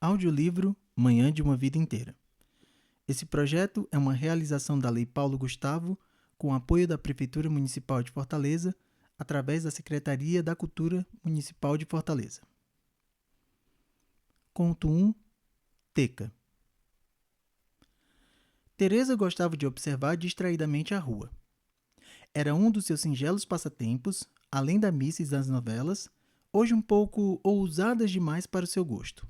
Audiolivro Manhã de uma Vida Inteira. Esse projeto é uma realização da Lei Paulo Gustavo, com apoio da Prefeitura Municipal de Fortaleza, através da Secretaria da Cultura Municipal de Fortaleza. Conto 1. Teca. Teresa gostava de observar distraidamente a rua. Era um dos seus singelos passatempos, além da missa e das novelas, hoje um pouco ousadas demais para o seu gosto.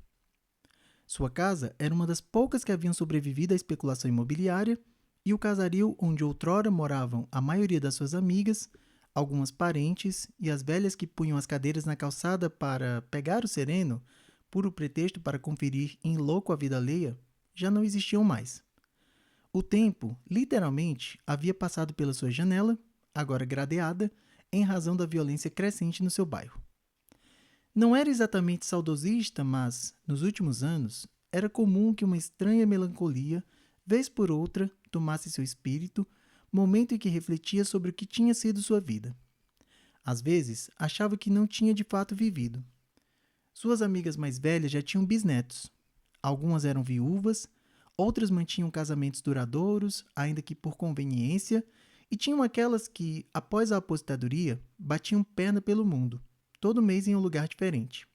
Sua casa era uma das poucas que haviam sobrevivido à especulação imobiliária e o casario onde outrora moravam a maioria das suas amigas, algumas parentes e as velhas que punham as cadeiras na calçada para pegar o sereno, puro pretexto para conferir em louco a vida alheia, já não existiam mais. O tempo, literalmente, havia passado pela sua janela, agora gradeada, em razão da violência crescente no seu bairro. Não era exatamente saudosista, mas, nos últimos anos, era comum que uma estranha melancolia, vez por outra, tomasse seu espírito, momento em que refletia sobre o que tinha sido sua vida. Às vezes, achava que não tinha de fato vivido. Suas amigas mais velhas já tinham bisnetos. Algumas eram viúvas, outras mantinham casamentos duradouros, ainda que por conveniência, e tinham aquelas que, após a aposentadoria, batiam perna pelo mundo, todo mês em um lugar diferente.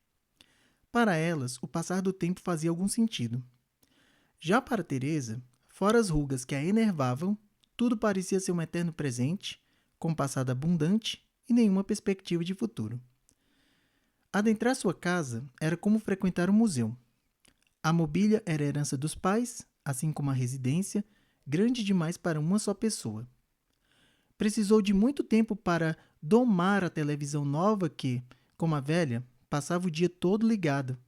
Para elas, o passar do tempo fazia algum sentido. Já para Teresa, fora as rugas que a enervavam, tudo parecia ser um eterno presente, com passado abundante e nenhuma perspectiva de futuro. Adentrar sua casa era como frequentar um museu. A mobília era herança dos pais, assim como a residência, grande demais para uma só pessoa. Precisou de muito tempo para domar a televisão nova que, como a velha, passava o dia todo ligada,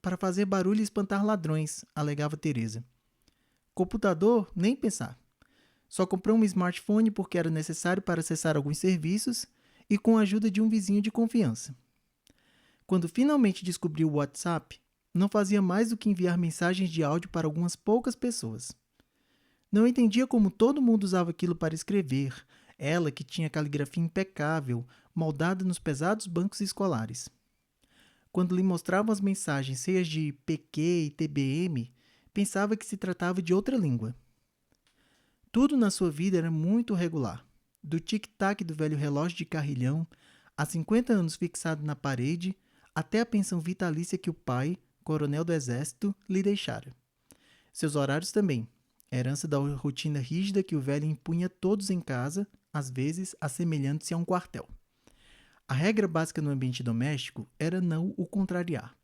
para fazer barulho e espantar ladrões, alegava Teresa. Computador, nem pensar. Só comprou um smartphone porque era necessário para acessar alguns serviços e com a ajuda de um vizinho de confiança. Quando finalmente descobriu o WhatsApp, não fazia mais do que enviar mensagens de áudio para algumas poucas pessoas. Não entendia como todo mundo usava aquilo para escrever, ela que tinha caligrafia impecável, moldada nos pesados bancos escolares. Quando lhe mostravam as mensagens cheias de PQ e TBM, pensava que se tratava de outra língua. Tudo na sua vida era muito regular. Do tic-tac do velho relógio de carrilhão, há 50 anos fixado na parede, até a pensão vitalícia que o pai, coronel do exército, lhe deixara. Seus horários também, herança da rotina rígida que o velho impunha a todos em casa, às vezes assemelhando-se a um quartel. A regra básica no ambiente doméstico era não o contrariar.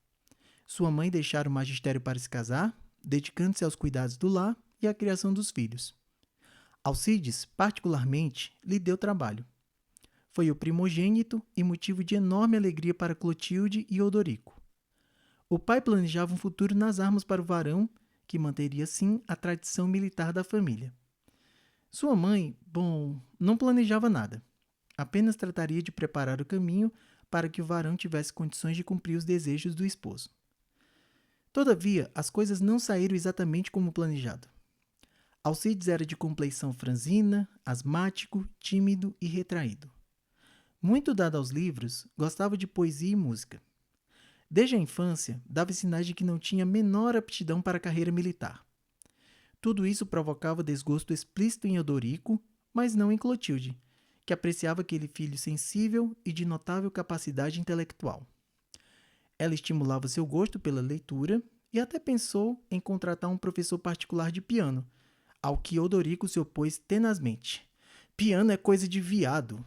Sua mãe deixara o magistério para se casar, dedicando-se aos cuidados do lar e à criação dos filhos. Alcides, particularmente, lhe deu trabalho. Foi o primogênito e motivo de enorme alegria para Clotilde e Odorico. O pai planejava um futuro nas armas para o varão, que manteria, sim, a tradição militar da família. Sua mãe, não planejava nada. Apenas trataria de preparar o caminho para que o varão tivesse condições de cumprir os desejos do esposo. Todavia, as coisas não saíram exatamente como planejado. Alcides era de compleição franzina, asmático, tímido e retraído. Muito dado aos livros, gostava de poesia e música. Desde a infância, dava sinais de que não tinha a menor aptidão para a carreira militar. Tudo isso provocava desgosto explícito em Odorico, mas não em Clotilde, que apreciava aquele filho sensível e de notável capacidade intelectual. Ela estimulava seu gosto pela leitura e até pensou em contratar um professor particular de piano, ao que Odorico se opôs tenazmente. Piano é coisa de viado.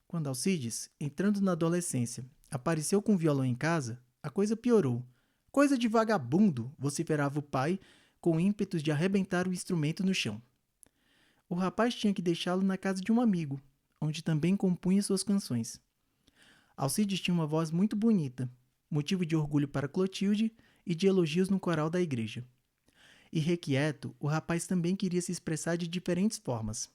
Quando Alcides, entrando na adolescência, apareceu com um violão em casa, a coisa piorou. Coisa de vagabundo, vociferava o pai, com ímpetos de arrebentar o instrumento no chão. O rapaz tinha que deixá-lo na casa de um amigo, onde também compunha suas canções. Alcides tinha uma voz muito bonita, motivo de orgulho para Clotilde e de elogios no coral da igreja. Irrequieto, o rapaz também queria se expressar de diferentes formas.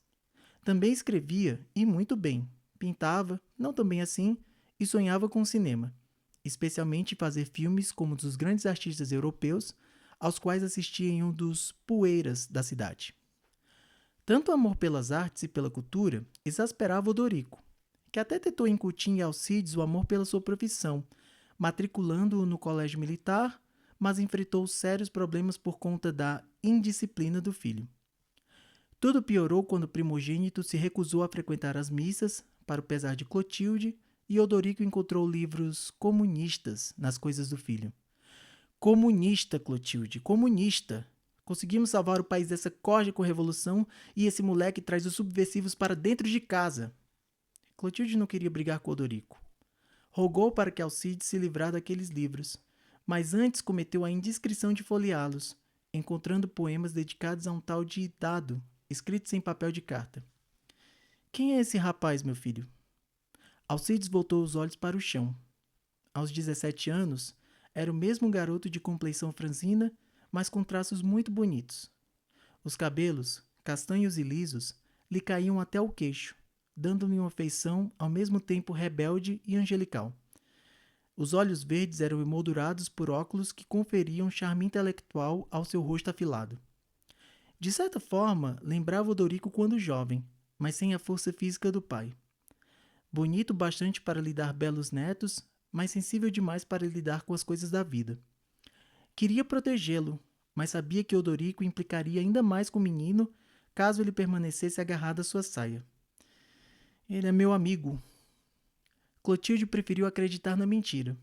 Também escrevia, e muito bem, pintava, não tão bem assim, e sonhava com o cinema, especialmente fazer filmes como dos grandes artistas europeus, aos quais assistia em um dos poeiras da cidade. Tanto o amor pelas artes e pela cultura exasperava Odorico, que até tentou incutir em Alcides o amor pela sua profissão, matriculando-o no colégio militar, mas enfrentou sérios problemas por conta da indisciplina do filho. Tudo piorou quando o primogênito se recusou a frequentar as missas, para o pesar de Clotilde, e Odorico encontrou livros comunistas nas coisas do filho. Comunista, Clotilde, comunista! Conseguimos salvar o país dessa corja com revolução e esse moleque traz os subversivos para dentro de casa. Clotilde não queria brigar com Odorico. Rogou para que Alcides se livrar daqueles livros, mas antes cometeu a indiscrição de folheá-los, encontrando poemas dedicados a um tal de Dado, escritos em papel de carta. Quem é esse rapaz, meu filho? Alcides voltou os olhos para o chão. Aos 17 anos, era o mesmo garoto de compleição franzina, mas com traços muito bonitos. Os cabelos, castanhos e lisos, lhe caíam até o queixo, dando-lhe uma feição ao mesmo tempo rebelde e angelical. Os olhos verdes eram emoldurados por óculos que conferiam charme intelectual ao seu rosto afilado. De certa forma, lembrava Odorico quando jovem, mas sem a força física do pai. Bonito bastante para lhe dar belos netos, mas sensível demais para lidar com as coisas da vida. Queria protegê-lo, mas sabia que Odorico implicaria ainda mais com o menino caso ele permanecesse agarrado à sua saia. Ele é meu amigo. Clotilde preferiu acreditar na mentira.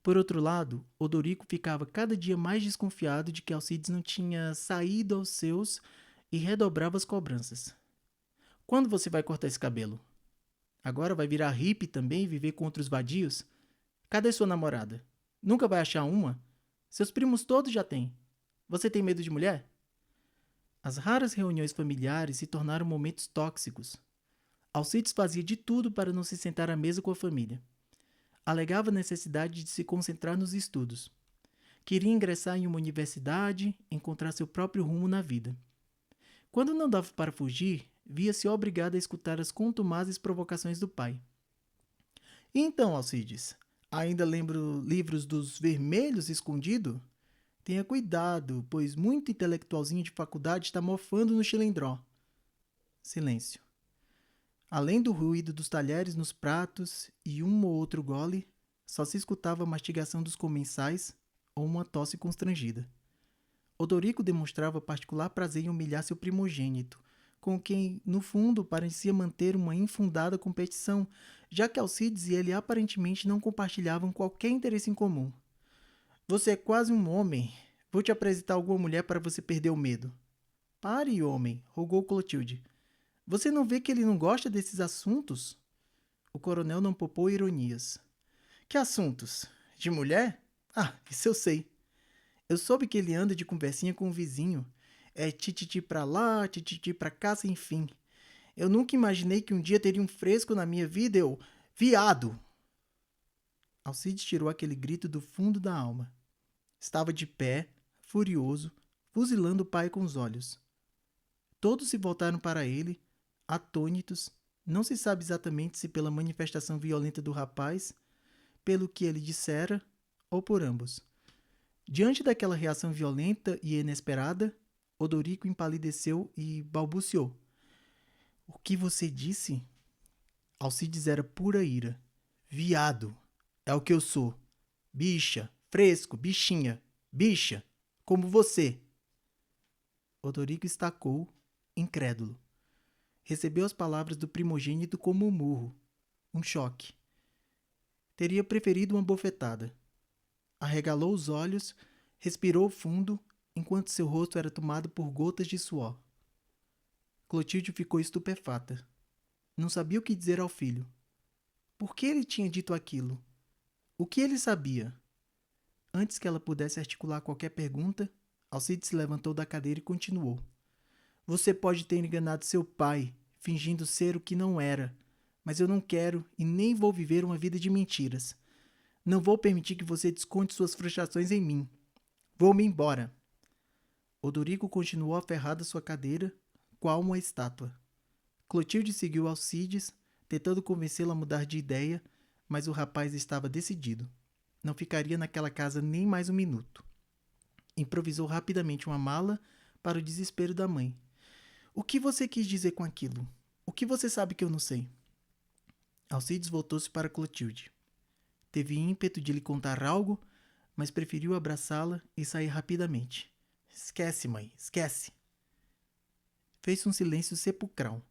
Por outro lado, Odorico ficava cada dia mais desconfiado de que Alcides não tinha saído aos seus e redobrava as cobranças. Quando você vai cortar esse cabelo? Agora vai virar hippie também e viver com outros vadios? Cadê sua namorada? Nunca vai achar uma? Seus primos todos já têm. Você tem medo de mulher? As raras reuniões familiares se tornaram momentos tóxicos. Alcides fazia de tudo para não se sentar à mesa com a família. Alegava a necessidade de se concentrar nos estudos. Queria ingressar em uma universidade, encontrar seu próprio rumo na vida. Quando não dava para fugir, via-se obrigado a escutar as contumazes provocações do pai. E então, Alcides, ainda lembro livros dos vermelhos escondido? Tenha cuidado, pois muito intelectualzinho de faculdade está mofando no chilindró. Silêncio. Além do ruído dos talheres nos pratos e um ou outro gole, só se escutava a mastigação dos comensais ou uma tosse constrangida. Odorico demonstrava particular prazer em humilhar seu primogênito, com quem, no fundo, parecia manter uma infundada competição, já que Alcides e ele aparentemente não compartilhavam qualquer interesse em comum. Você é quase um homem. Vou te apresentar alguma mulher para você perder o medo. Pare, homem, rogou Clotilde. Você não vê que ele não gosta desses assuntos? O coronel não poupou ironias. Que assuntos? De mulher? Ah, isso eu sei. Eu soube que ele anda de conversinha com o vizinho. É tititi pra lá, tititi pra cá, sem fim. Eu nunca imaginei que um dia teria um fresco na minha vida, eu... Viado! Alcides tirou aquele grito do fundo da alma. Estava de pé, furioso, fuzilando o pai com os olhos. Todos se voltaram para ele, atônitos, não se sabe exatamente se pela manifestação violenta do rapaz, pelo que ele dissera, ou por ambos. Diante daquela reação violenta e inesperada, Odorico empalideceu e balbuciou. O que você disse? Alcides era pura ira. Viado. É o que eu sou. Bicha, fresco, bichinha, bicha, como você. Odorico estacou, incrédulo. Recebeu as palavras do primogênito como um murro, um choque. Teria preferido uma bofetada. Arregalou os olhos, respirou fundo, enquanto seu rosto era tomado por gotas de suor. Clotilde ficou estupefata. Não sabia o que dizer ao filho. Por que ele tinha dito aquilo? O que ele sabia? Antes que ela pudesse articular qualquer pergunta, Alcides se levantou da cadeira e continuou. Você pode ter enganado seu pai, fingindo ser o que não era, mas eu não quero e nem vou viver uma vida de mentiras. Não vou permitir que você desconte suas frustrações em mim. Vou-me embora. Odorico continuou aferrado à sua cadeira, qual uma estátua. Clotilde seguiu Alcides, tentando convencê-lo a mudar de ideia, mas o rapaz estava decidido. Não ficaria naquela casa nem mais um minuto. Improvisou rapidamente uma mala para o desespero da mãe. O que você quis dizer com aquilo? O que você sabe que eu não sei? Alcides voltou-se para Clotilde. Teve ímpeto de lhe contar algo, mas preferiu abraçá-la e sair rapidamente. Esquece, mãe, esquece. Fez um silêncio sepulcral.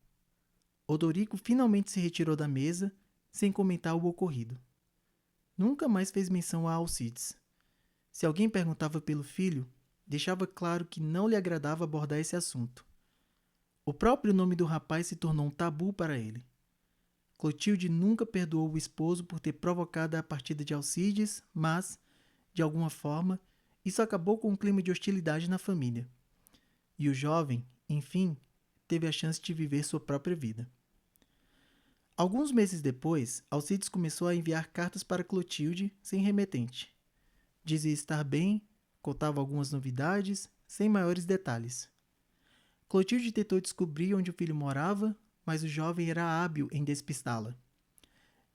Odorico finalmente se retirou da mesa, sem comentar o ocorrido. Nunca mais fez menção a Alcides. Se alguém perguntava pelo filho, deixava claro que não lhe agradava abordar esse assunto. O próprio nome do rapaz se tornou um tabu para ele. Clotilde nunca perdoou o esposo por ter provocado a partida de Alcides, mas, de alguma forma, isso acabou com um clima de hostilidade na família. E o jovem, enfim, teve a chance de viver sua própria vida. Alguns meses depois, Alcides começou a enviar cartas para Clotilde sem remetente. Dizia estar bem, contava algumas novidades, sem maiores detalhes. Clotilde tentou descobrir onde o filho morava, mas o jovem era hábil em despistá-la.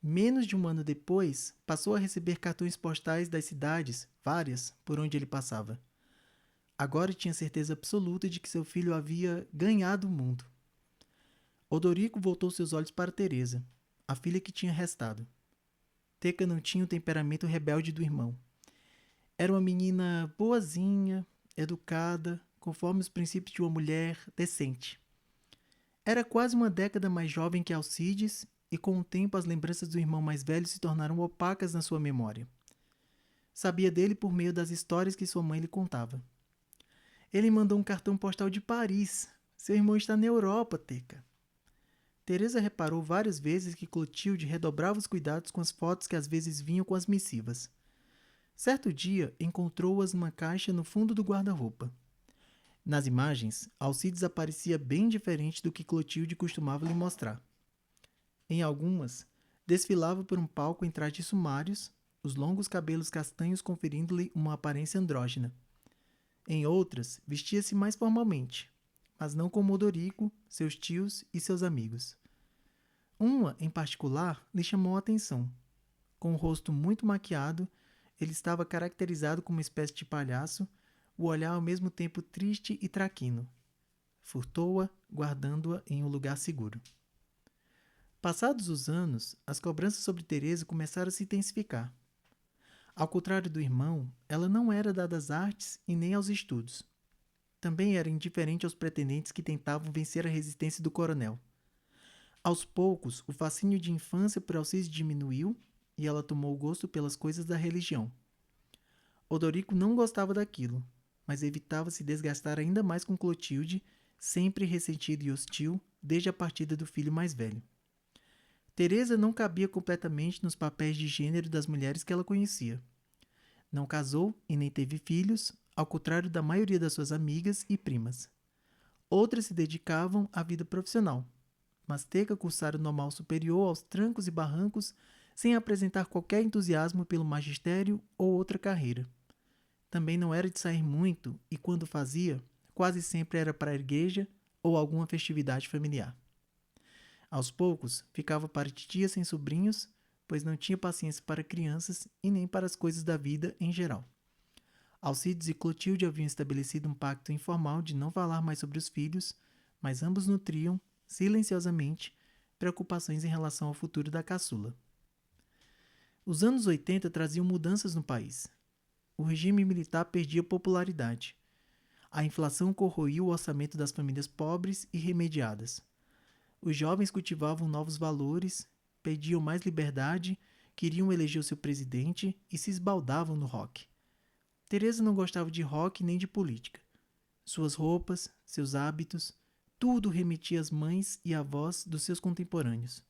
Menos de um ano depois, passou a receber cartões postais das cidades, várias, por onde ele passava. Agora tinha certeza absoluta de que seu filho havia ganhado o mundo. Odorico voltou seus olhos para Teresa, a filha que tinha restado. Teca não tinha o temperamento rebelde do irmão. Era uma menina boazinha, educada, conforme os princípios de uma mulher decente. Era quase uma década mais jovem que Alcides e com o tempo as lembranças do irmão mais velho se tornaram opacas na sua memória. Sabia dele por meio das histórias que sua mãe lhe contava. Ele mandou um cartão postal de Paris. Seu irmão está na Europa, Teca. Teresa reparou várias vezes que Clotilde redobrava os cuidados com as fotos que às vezes vinham com as missivas. Certo dia, encontrou-as numa caixa no fundo do guarda-roupa. Nas imagens, Alcides aparecia bem diferente do que Clotilde costumava lhe mostrar. Em algumas, desfilava por um palco em trajes sumários, os longos cabelos castanhos conferindo-lhe uma aparência andrógena. Em outras, vestia-se mais formalmente, mas não como Odorico, seus tios e seus amigos. Uma, em particular, lhe chamou a atenção. Com o rosto muito maquiado, ele estava caracterizado como uma espécie de palhaço, o olhar ao mesmo tempo triste e traquino. Furtou-a, guardando-a em um lugar seguro. Passados os anos, as cobranças sobre Teresa começaram a se intensificar. Ao contrário do irmão, ela não era dada às artes e nem aos estudos. Também era indiferente aos pretendentes que tentavam vencer a resistência do coronel. Aos poucos, o fascínio de infância por Alcides diminuiu e ela tomou gosto pelas coisas da religião. Odorico não gostava daquilo, mas evitava se desgastar ainda mais com Clotilde, sempre ressentido e hostil desde a partida do filho mais velho. Teresa não cabia completamente nos papéis de gênero das mulheres que ela conhecia. Não casou e nem teve filhos, ao contrário da maioria das suas amigas e primas. Outras se dedicavam à vida profissional, mas Teca cursara o normal superior aos trancos e barrancos sem apresentar qualquer entusiasmo pelo magistério ou outra carreira. Também não era de sair muito e, quando fazia, quase sempre era para a igreja ou alguma festividade familiar. Aos poucos, ficava para titia sem sobrinhos, pois não tinha paciência para crianças e nem para as coisas da vida em geral. Alcides e Clotilde haviam estabelecido um pacto informal de não falar mais sobre os filhos, mas ambos nutriam, silenciosamente, preocupações em relação ao futuro da caçula. Os anos 80 traziam mudanças no país. O regime militar perdia popularidade. A inflação corroía o orçamento das famílias pobres e remediadas. Os jovens cultivavam novos valores, pediam mais liberdade, queriam eleger o seu presidente e se esbaldavam no rock. Teresa não gostava de rock nem de política. Suas roupas, seus hábitos, tudo remetia às mães e avós dos seus contemporâneos.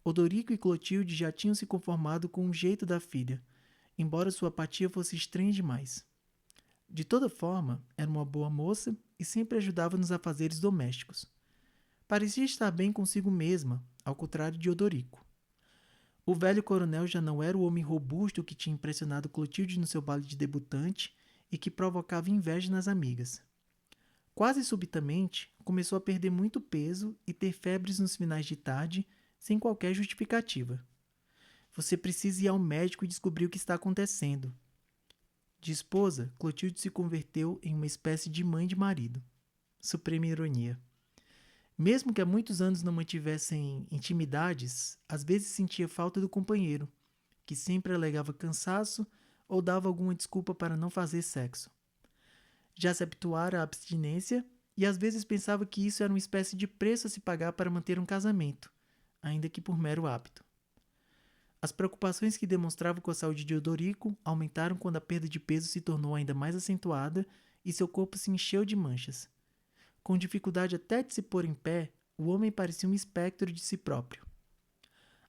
Odorico e Clotilde já tinham se conformado com o jeito da filha, embora sua apatia fosse estranha demais. De toda forma, era uma boa moça e sempre ajudava nos afazeres domésticos. Parecia estar bem consigo mesma, ao contrário de Odorico. O velho coronel já não era o homem robusto que tinha impressionado Clotilde no seu baile de debutante e que provocava inveja nas amigas. Quase subitamente, começou a perder muito peso e ter febres nos finais de tarde, sem qualquer justificativa. Você precisa ir ao médico e descobrir o que está acontecendo. De esposa, Clotilde se converteu em uma espécie de mãe de marido. Suprema ironia. Mesmo que há muitos anos não mantivessem intimidades, às vezes sentia falta do companheiro, que sempre alegava cansaço ou dava alguma desculpa para não fazer sexo. Já se habituara à abstinência e às vezes pensava que isso era uma espécie de preço a se pagar para manter um casamento, ainda que por mero hábito. As preocupações que demonstrava com a saúde de Odorico aumentaram quando a perda de peso se tornou ainda mais acentuada e seu corpo se encheu de manchas. Com dificuldade até de se pôr em pé, o homem parecia um espectro de si próprio.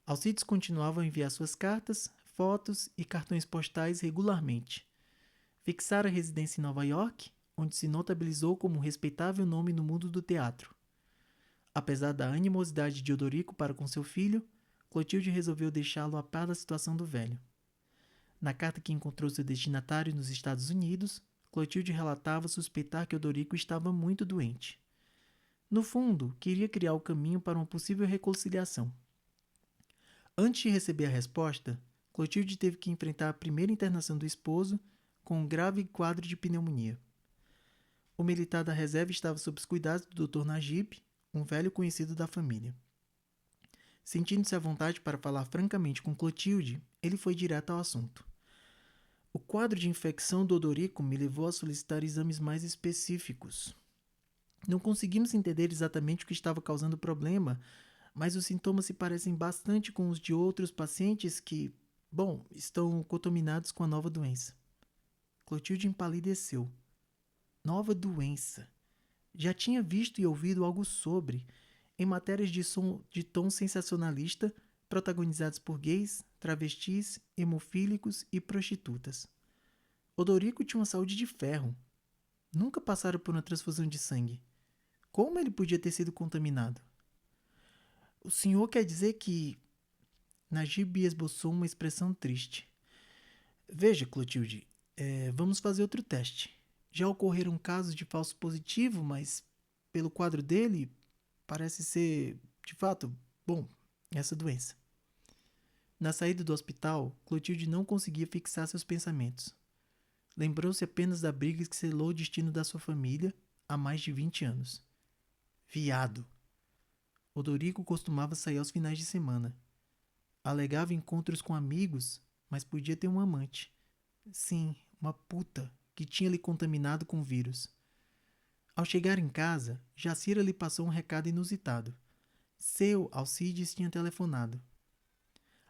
Alcides continuava a enviar suas cartas, fotos e cartões postais regularmente. Fixara residência em Nova York, onde se notabilizou como um respeitável nome no mundo do teatro. Apesar da animosidade de Odorico para com seu filho, Clotilde resolveu deixá-lo a par da situação do velho. Na carta que encontrou seu destinatário nos Estados Unidos, Clotilde relatava suspeitar que Odorico estava muito doente. No fundo, queria criar o caminho para uma possível reconciliação. Antes de receber a resposta, Clotilde teve que enfrentar a primeira internação do esposo com um grave quadro de pneumonia. O militar da reserva estava sob os cuidados do Dr. Najib, um velho conhecido da família. Sentindo-se à vontade para falar francamente com Clotilde, ele foi direto ao assunto. O quadro de infecção do Odorico me levou a solicitar exames mais específicos. Não conseguimos entender exatamente o que estava causando o problema, mas os sintomas se parecem bastante com os de outros pacientes que, estão contaminados com a nova doença. Clotilde empalideceu. Nova doença. Já tinha visto e ouvido algo sobre, em matérias de tom sensacionalista, protagonizadas por gays, travestis, hemofílicos e prostitutas. Odorico tinha uma saúde de ferro. Nunca passara por uma transfusão de sangue. Como ele podia ter sido contaminado? O senhor quer dizer que... Najib esboçou uma expressão triste. Veja, Clotilde, vamos fazer outro teste. Já ocorreram casos de falso positivo, mas pelo quadro dele, parece ser, de fato, essa doença. Na saída do hospital, Clotilde não conseguia fixar seus pensamentos. Lembrou-se apenas da briga que selou o destino da sua família há mais de 20 anos. Viado. Odorico costumava sair aos finais de semana. Alegava encontros com amigos, mas podia ter um amante. Sim, uma puta que tinha lhe contaminado com o vírus. Ao chegar em casa, Jacira lhe passou um recado inusitado. Seu Alcides tinha telefonado.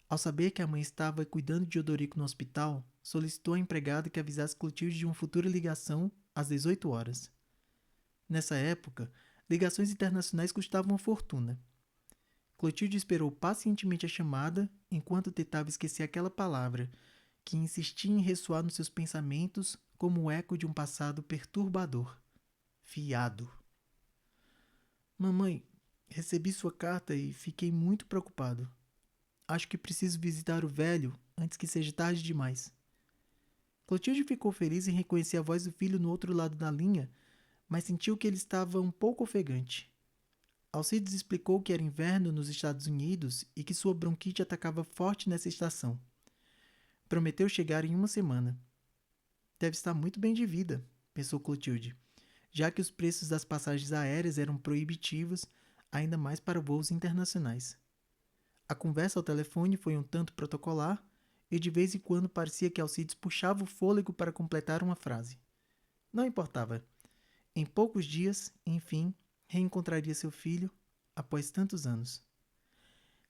Ao saber que a mãe estava cuidando de Odorico no hospital, solicitou à empregada que avisasse Clotilde de uma futura ligação às 18 horas. Nessa época, ligações internacionais custavam uma fortuna. Clotilde esperou pacientemente a chamada enquanto tentava esquecer aquela palavra que insistia em ressoar nos seus pensamentos como o eco de um passado perturbador. Fiado. Mamãe, recebi sua carta e fiquei muito preocupado. Acho que preciso visitar o velho antes que seja tarde demais. Clotilde ficou feliz em reconhecer a voz do filho no outro lado da linha, mas sentiu que ele estava um pouco ofegante. Alcides explicou que era inverno nos Estados Unidos e que sua bronquite atacava forte nessa estação. Prometeu chegar em uma semana. Deve estar muito bem de vida, pensou Clotilde, já que os preços das passagens aéreas eram proibitivos, ainda mais para voos internacionais. A conversa ao telefone foi um tanto protocolar e de vez em quando parecia que Alcides puxava o fôlego para completar uma frase. Não importava. Em poucos dias, enfim, reencontraria seu filho após tantos anos.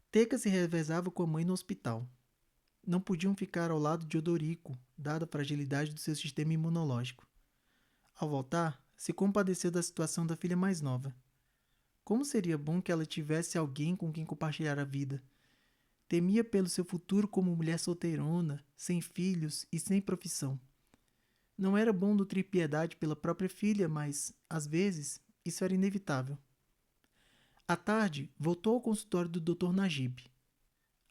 Teca se revezava com a mãe no hospital. Não podiam ficar ao lado de Odorico, dada a fragilidade do seu sistema imunológico. Ao voltar, se compadeceu da situação da filha mais nova. Como seria bom que ela tivesse alguém com quem compartilhar a vida. Temia pelo seu futuro como mulher solteirona, sem filhos e sem profissão. Não era bom nutrir piedade pela própria filha, mas, às vezes, isso era inevitável. À tarde, voltou ao consultório do Dr. Najib.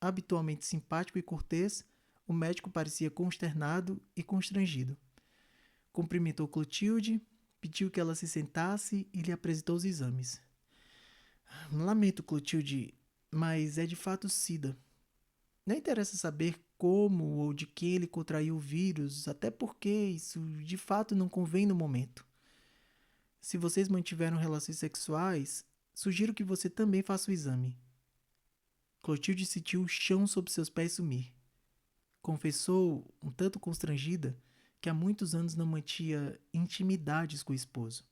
Habitualmente simpático e cortês, o médico parecia consternado e constrangido. Cumprimentou Clotilde, pediu que ela se sentasse e lhe apresentou os exames. Lamento, Clotilde, mas é de fato SIDA. Não interessa saber como ou de quem ele contraiu o vírus, até porque isso de fato não convém no momento. Se vocês mantiveram relações sexuais, sugiro que você também faça o exame. Clotilde sentiu o chão sob seus pés sumir. Confessou, um tanto constrangida, que há muitos anos não mantinha intimidades com o esposo.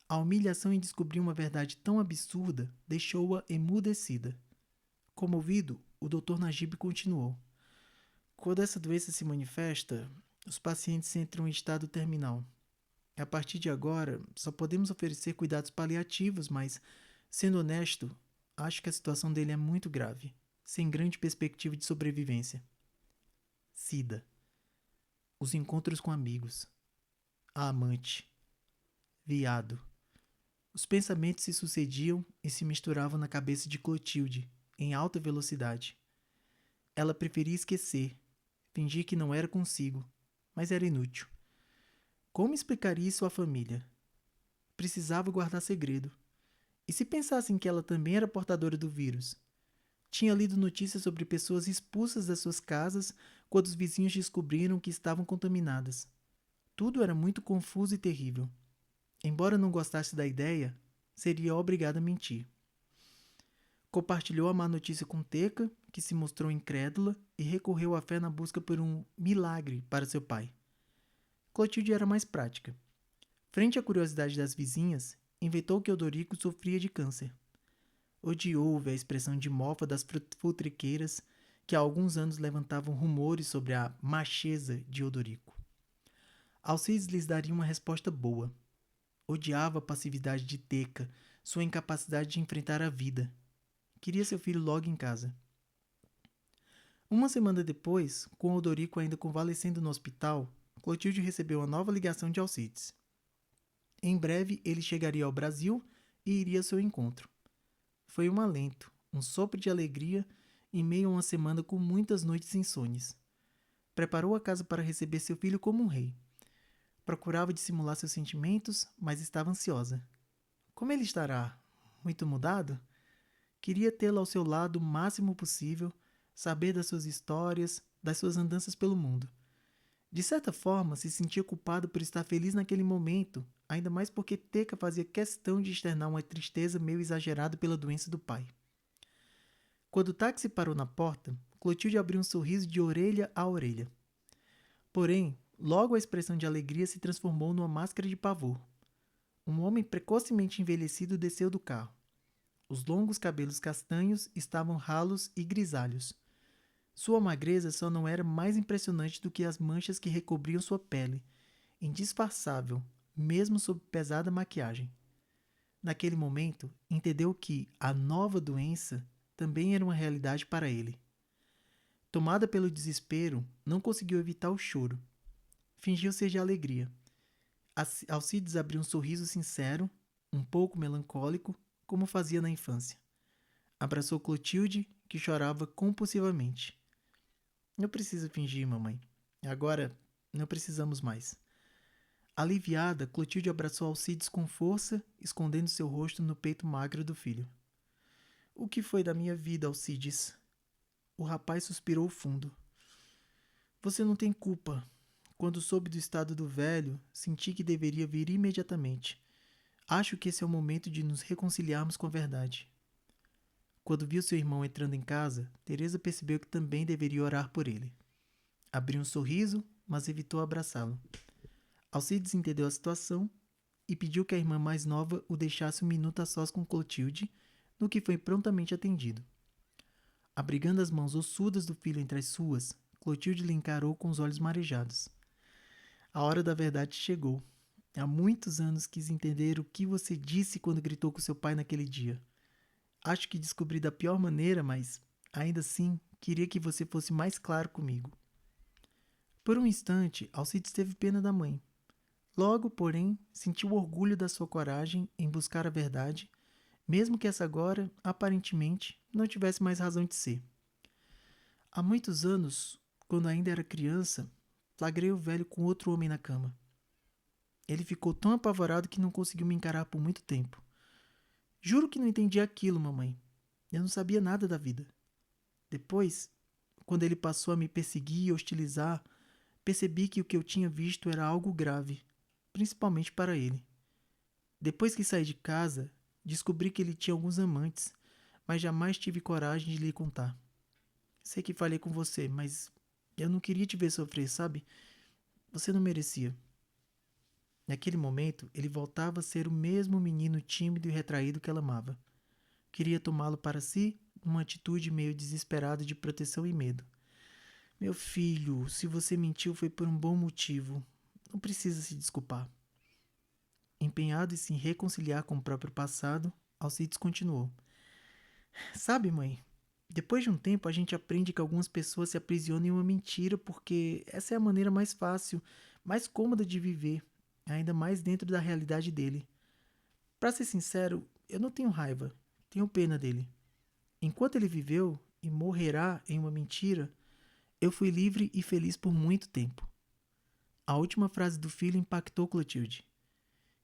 A humilhação em descobrir uma verdade tão absurda deixou-a emudecida. Comovido, o Dr. Najib continuou. Quando essa doença se manifesta, os pacientes entram em estado terminal. A partir de agora, só podemos oferecer cuidados paliativos, mas, sendo honesto, acho que a situação dele é muito grave, sem grande perspectiva de sobrevivência. Sida. Os encontros com amigos. A amante. Viado. Os pensamentos se sucediam e se misturavam na cabeça de Clotilde, em alta velocidade. Ela preferia esquecer, fingir que não era consigo, mas era inútil. Como explicaria isso à família? Precisava guardar segredo. E se pensassem que ela também era portadora do vírus? Tinha lido notícias sobre pessoas expulsas das suas casas quando os vizinhos descobriram que estavam contaminadas. Tudo era muito confuso e terrível. Embora não gostasse da ideia, seria obrigada a mentir. Compartilhou a má notícia com Teca, que se mostrou incrédula e recorreu à fé na busca por um milagre para seu pai. Clotilde era mais prática. Frente à curiosidade das vizinhas, inventou que Odorico sofria de câncer. Odiou ver a expressão de mofa das futriqueiras que há alguns anos levantavam rumores sobre a macheza de Odorico. Alcides lhes daria uma resposta boa. Odiava a passividade de Teca, sua incapacidade de enfrentar a vida. Queria seu filho logo em casa. Uma semana depois, com Odorico ainda convalescendo no hospital, Clotilde recebeu uma nova ligação de Alcides. Em breve, ele chegaria ao Brasil e iria ao seu encontro. Foi um alento, um sopro de alegria em meio a uma semana com muitas noites insônias. Preparou a casa para receber seu filho como um rei. Procurava dissimular seus sentimentos, mas estava ansiosa. Como ele estará? Muito mudado? Queria tê-lo ao seu lado o máximo possível, saber das suas histórias, das suas andanças pelo mundo. De certa forma, se sentia culpado por estar feliz naquele momento, ainda mais porque Teca fazia questão de externar uma tristeza meio exagerada pela doença do pai. Quando o táxi parou na porta, Clotilde abriu um sorriso de orelha a orelha. Porém, logo a expressão de alegria se transformou numa máscara de pavor. Um homem precocemente envelhecido desceu do carro. Os longos cabelos castanhos estavam ralos e grisalhos. Sua magreza só não era mais impressionante do que as manchas que recobriam sua pele, indisfarçável, mesmo sob pesada maquiagem. Naquele momento, entendeu que a nova doença também era uma realidade para ele. Tomada pelo desespero, não conseguiu evitar o choro. Fingiu ser de alegria. Alcides abriu um sorriso sincero, um pouco melancólico, como fazia na infância. Abraçou Clotilde, que chorava compulsivamente. Não precisa fingir, mamãe. Agora, não precisamos mais. Aliviada, Clotilde abraçou Alcides com força, escondendo seu rosto no peito magro do filho. O que foi da minha vida, Alcides? O rapaz suspirou fundo. Você não tem culpa. Quando soube do estado do velho, senti que deveria vir imediatamente. Acho que esse é o momento de nos reconciliarmos com a verdade. Quando viu seu irmão entrando em casa, Teresa percebeu que também deveria orar por ele. Abriu um sorriso, mas evitou abraçá-lo. Alcides entendeu a situação e pediu que a irmã mais nova o deixasse um minuto a sós com Clotilde, no que foi prontamente atendido. Abrigando as mãos ossudas do filho entre as suas, Clotilde lhe encarou com os olhos marejados. A hora da verdade chegou. Há muitos anos quis entender o que você disse quando gritou com seu pai naquele dia. Acho que descobri da pior maneira, mas, ainda assim, queria que você fosse mais claro comigo. Por um instante, Alcides teve pena da mãe. Logo, porém, sentiu orgulho da sua coragem em buscar a verdade, mesmo que essa agora, aparentemente, não tivesse mais razão de ser. Há muitos anos, quando ainda era criança, flagrei o velho com outro homem na cama. Ele ficou tão apavorado que não conseguiu me encarar por muito tempo. Juro que não entendi aquilo, mamãe. Eu não sabia nada da vida. Depois, quando ele passou a me perseguir e hostilizar, percebi que o que eu tinha visto era algo grave, principalmente para ele. Depois que saí de casa, descobri que ele tinha alguns amantes, mas jamais tive coragem de lhe contar. Sei que falei com você, mas Eu não queria te ver sofrer, sabe? Você não merecia. Naquele momento, ele voltava a ser o mesmo menino tímido e retraído que ela amava. Queria tomá-lo para si, numa atitude meio desesperada de proteção e medo. Meu filho, se você mentiu foi por um bom motivo. Não precisa se desculpar. Empenhado em se reconciliar com o próprio passado, Alcides continuou. Sabe, mãe, depois de um tempo a gente aprende que algumas pessoas se aprisionam em uma mentira porque essa é a maneira mais fácil, mais cômoda de viver, ainda mais dentro da realidade dele. Para ser sincero, eu não tenho raiva, tenho pena dele. Enquanto ele viveu e morrerá em uma mentira, eu fui livre e feliz por muito tempo. A última frase do filho impactou Clotilde.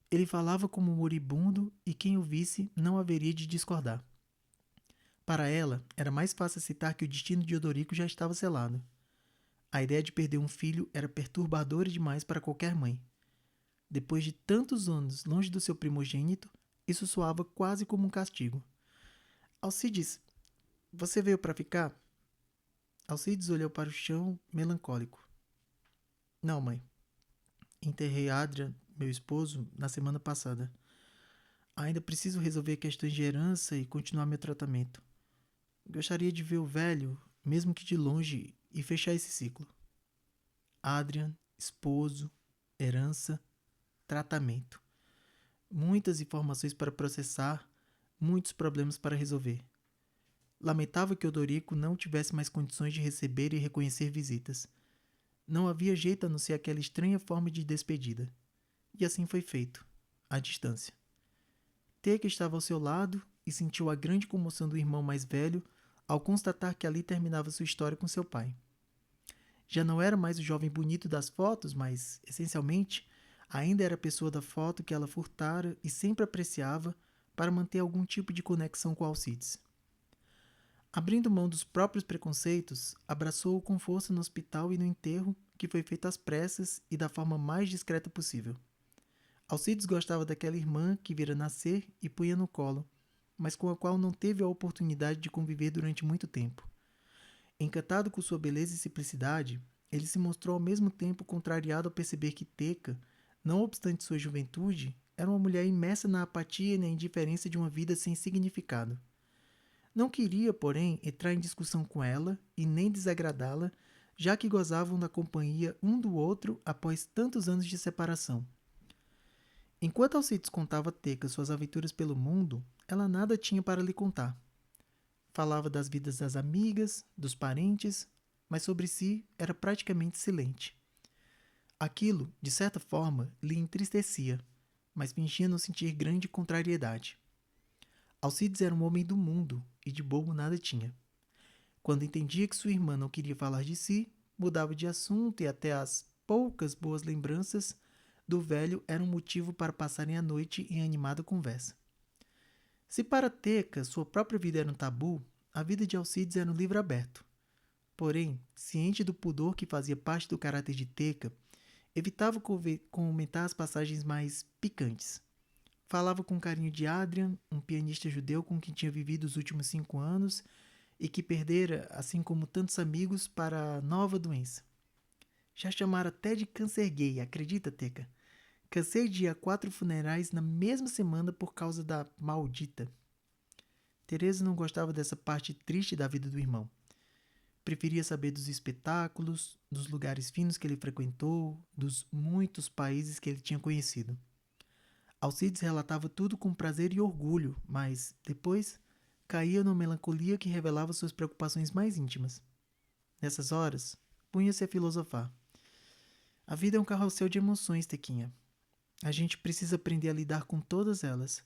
Ele falava como um moribundo e quem o visse não haveria de discordar. Para ela, era mais fácil aceitar que o destino de Odorico já estava selado. A ideia de perder um filho era perturbadora demais para qualquer mãe. Depois de tantos anos longe do seu primogênito, isso soava quase como um castigo. Alcides, você veio para ficar? Alcides olhou para o chão, melancólico. Não, mãe. Enterrei Adrian, meu esposo, na semana passada. Ainda preciso resolver questões de herança e continuar meu tratamento. Gostaria de ver o velho, mesmo que de longe, e fechar esse ciclo. Adrian, esposo, herança, tratamento. Muitas informações para processar, muitos problemas para resolver. Lamentava que Odorico não tivesse mais condições de receber e reconhecer visitas. Não havia jeito a não ser aquela estranha forma de despedida. E assim foi feito, à distância. Teka estava ao seu lado e sentiu a grande comoção do irmão mais velho ao constatar que ali terminava sua história com seu pai. Já não era mais o jovem bonito das fotos, mas, essencialmente, ainda era a pessoa da foto que ela furtara e sempre apreciava para manter algum tipo de conexão com Alcides. Abrindo mão dos próprios preconceitos, abraçou-o com força no hospital e no enterro, que foi feito às pressas e da forma mais discreta possível. Alcides gostava daquela irmã que vira nascer e punha no colo, mas com a qual não teve a oportunidade de conviver durante muito tempo. Encantado com sua beleza e simplicidade, ele se mostrou ao mesmo tempo contrariado ao perceber que Teka, não obstante sua juventude, era uma mulher imersa na apatia e na indiferença de uma vida sem significado. Não queria, porém, entrar em discussão com ela e nem desagradá-la, já que gozavam da companhia um do outro após tantos anos de separação. Enquanto Alcides contava a Teka suas aventuras pelo mundo, ela nada tinha para lhe contar. Falava das vidas das amigas, dos parentes, mas sobre si era praticamente silente. Aquilo, de certa forma, lhe entristecia, mas fingia não sentir grande contrariedade. Alcides era um homem do mundo e de bobo nada tinha. Quando entendia que sua irmã não queria falar de si, mudava de assunto e até as poucas boas lembranças do velho eram motivo para passarem a noite em animada conversa. Se para Teka sua própria vida era um tabu, a vida de Alcides era um livro aberto. Porém, ciente do pudor que fazia parte do caráter de Teka, evitava comentar as passagens mais picantes. Falava com carinho de Adrian, um pianista judeu com quem tinha vivido os últimos 5 anos e que perdera, assim como tantos amigos, para a nova doença. Já chamaram até de câncer gay, acredita, Teka? Cansei de ir a 4 funerais na mesma semana por causa da maldita. Teresa não gostava dessa parte triste da vida do irmão. Preferia saber dos espetáculos, dos lugares finos que ele frequentou, dos muitos países que ele tinha conhecido. Alcides relatava tudo com prazer e orgulho, mas, depois, caía numa melancolia que revelava suas preocupações mais íntimas. Nessas horas, punha-se a filosofar. A vida é um carrossel de emoções, Tequinha. A gente precisa aprender a lidar com todas elas.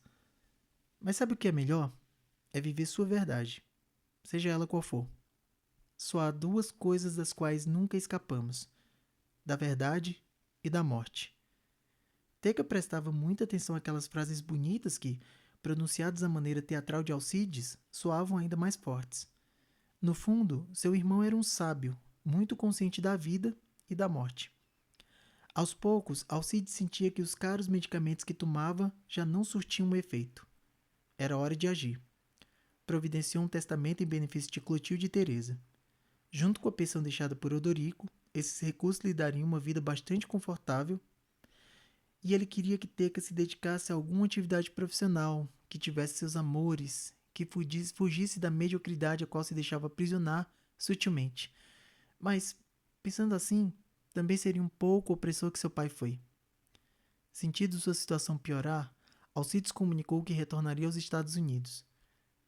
Mas sabe o que é melhor? É viver sua verdade, seja ela qual for. Só há 2 coisas das quais nunca escapamos: da verdade e da morte. Teka prestava muita atenção àquelas frases bonitas que, pronunciadas à maneira teatral de Alcides, soavam ainda mais fortes. No fundo, seu irmão era um sábio, muito consciente da vida e da morte. Aos poucos, Alcides sentia que os caros medicamentos que tomava já não surtiam efeito. Era hora de agir. Providenciou um testamento em benefício de Clotilde e Teresa. Junto com a pensão deixada por Odorico, esses recursos lhe dariam uma vida bastante confortável e ele queria que Teca se dedicasse a alguma atividade profissional, que tivesse seus amores, que fugisse da mediocridade a qual se deixava aprisionar sutilmente. Mas, pensando assim, também seria um pouco o opressor que seu pai foi. Sentindo sua situação piorar, Alcides comunicou que retornaria aos Estados Unidos.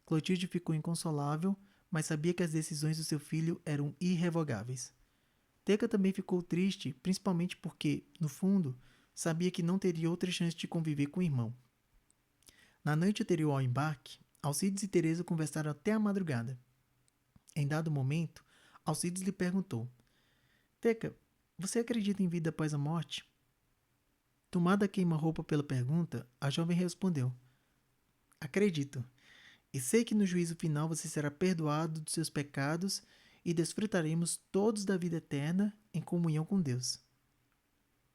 Clotilde ficou inconsolável, mas sabia que as decisões do seu filho eram irrevogáveis. Teca também ficou triste, principalmente porque, no fundo, sabia que não teria outra chance de conviver com o irmão. Na noite anterior ao embarque, Alcides e Teresa conversaram até a madrugada. Em dado momento, Alcides lhe perguntou: Teca, você acredita em vida após a morte? Tomada a queima-roupa pela pergunta, a jovem respondeu: Acredito, e sei que no juízo final você será perdoado dos seus pecados e desfrutaremos todos da vida eterna em comunhão com Deus.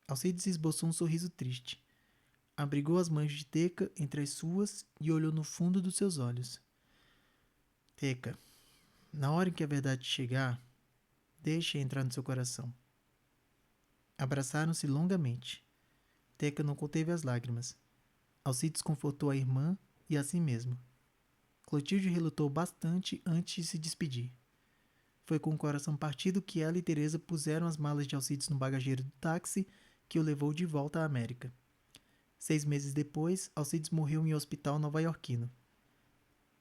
Alcides esboçou um sorriso triste. Abrigou as mãos de Teca entre as suas e olhou no fundo dos seus olhos. Teca, na hora em que a verdade chegar, deixe entrar no seu coração. Abraçaram-se longamente. Teca não conteve as lágrimas. Alcides confortou a irmã e a si mesmo. Clotilde relutou bastante antes de se despedir. Foi com o coração partido que ela e Teresa puseram as malas de Alcides no bagageiro do táxi que o levou de volta à América. 6 meses depois, Alcides morreu em um hospital nova-iorquino.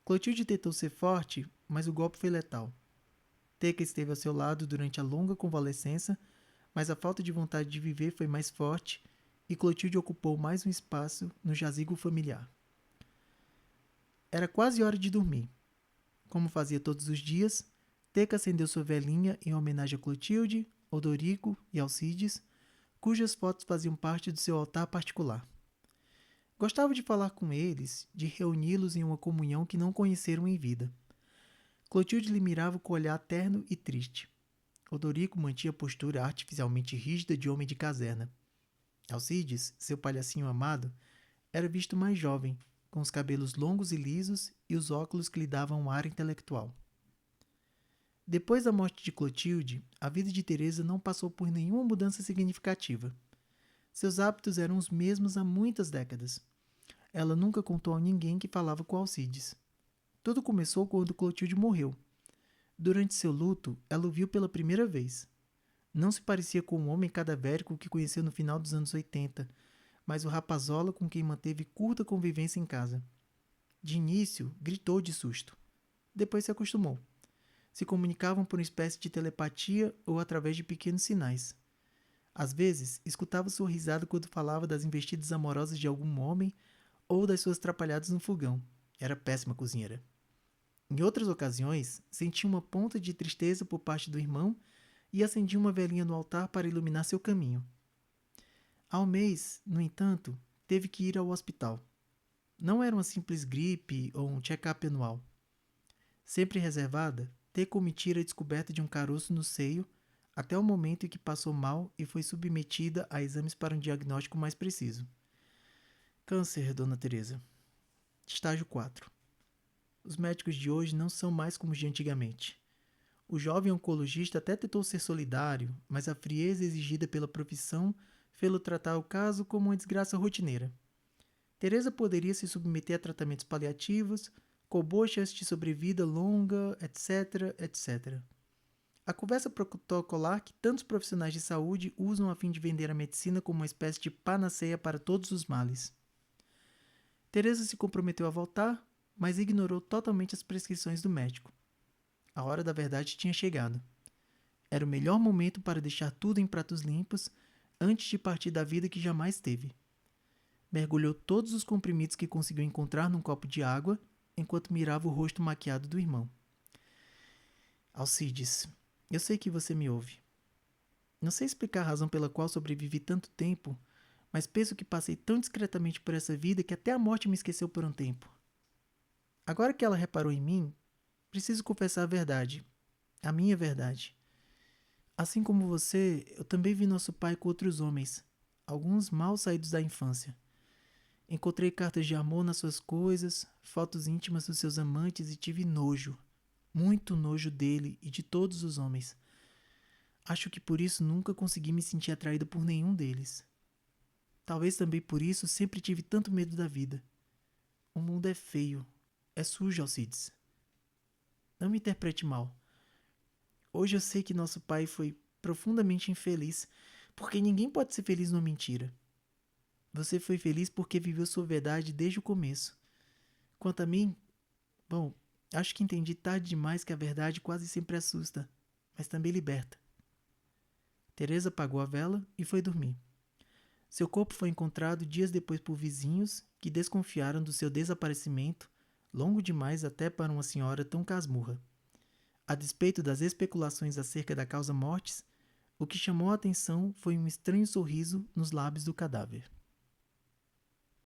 Clotilde tentou ser forte, mas o golpe foi letal. Teca esteve ao seu lado durante a longa convalescença, mas a falta de vontade de viver foi mais forte e Clotilde ocupou mais um espaço no jazigo familiar. Era quase hora de dormir. Como fazia todos os dias, Teca acendeu sua velinha em homenagem a Clotilde, Odorico e Alcides, cujas fotos faziam parte do seu altar particular. Gostava de falar com eles, de reuni-los em uma comunhão que não conheceram em vida. Clotilde lhe mirava com olhar terno e triste. Odorico mantinha a postura artificialmente rígida de homem de caserna. Alcides, seu palhacinho amado, era visto mais jovem, com os cabelos longos e lisos e os óculos que lhe davam um ar intelectual. Depois da morte de Clotilde, a vida de Teresa não passou por nenhuma mudança significativa. Seus hábitos eram os mesmos há muitas décadas. Ela nunca contou a ninguém que falava com Alcides. Tudo começou quando Clotilde morreu. Durante seu luto, ela o viu pela primeira vez. Não se parecia com o homem cadavérico que conheceu no final dos anos 80, mas o rapazola com quem manteve curta convivência em casa. De início, gritou de susto. Depois se acostumou. Se comunicavam por uma espécie de telepatia ou através de pequenos sinais. Às vezes, escutava sua risada quando falava das investidas amorosas de algum homem ou das suas trapalhadas no fogão. Era péssima cozinheira. Em outras ocasiões, sentia uma ponta de tristeza por parte do irmão e acendia uma velinha no altar para iluminar seu caminho. Ao mês, no entanto, teve que ir ao hospital. Não era uma simples gripe ou um check-up anual. Sempre reservada, Teca omitira a descoberta de um caroço no seio até o momento em que passou mal e foi submetida a exames para um diagnóstico mais preciso. Câncer, Dona Teresa. Estágio 4. Os médicos de hoje não são mais como os de antigamente. O jovem oncologista até tentou ser solidário, mas a frieza exigida pela profissão fê-lo tratar o caso como uma desgraça rotineira. Teresa poderia se submeter a tratamentos paliativos, com boa chance de sobrevida longa, etc, etc. A conversa protocolar que tantos profissionais de saúde usam a fim de vender a medicina como uma espécie de panaceia para todos os males. Teresa se comprometeu a voltar, mas ignorou totalmente as prescrições do médico. A hora da verdade tinha chegado. Era o melhor momento para deixar tudo em pratos limpos antes de partir da vida que jamais teve. Mergulhou todos os comprimidos que conseguiu encontrar num copo de água enquanto mirava o rosto maquiado do irmão. Alcides, eu sei que você me ouve. Não sei explicar a razão pela qual sobrevivi tanto tempo, mas penso que passei tão discretamente por essa vida que até a morte me esqueceu por um tempo. Agora que ela reparou em mim, preciso confessar a verdade, a minha verdade. Assim como você, eu também vi nosso pai com outros homens, alguns mal saídos da infância. Encontrei cartas de amor nas suas coisas, fotos íntimas dos seus amantes e tive nojo. muito nojo dele e de todos os homens. Acho que por isso nunca consegui me sentir atraída por nenhum deles. Talvez também por isso sempre tive tanto medo da vida. O mundo é feio, é sujo, Alcides. Não me interprete mal. Hoje eu sei que nosso pai foi profundamente infeliz, porque ninguém pode ser feliz numa mentira. Você foi feliz porque viveu sua verdade desde o começo. Quanto a mim, bom, acho que entendi tarde demais que a verdade quase sempre assusta, mas também liberta. Teresa apagou a vela e foi dormir. Seu corpo foi encontrado dias depois por vizinhos que desconfiaram do seu desaparecimento, longo demais até para uma senhora tão casmurra. A despeito das especulações acerca da causa mortis, o que chamou a atenção foi um estranho sorriso nos lábios do cadáver.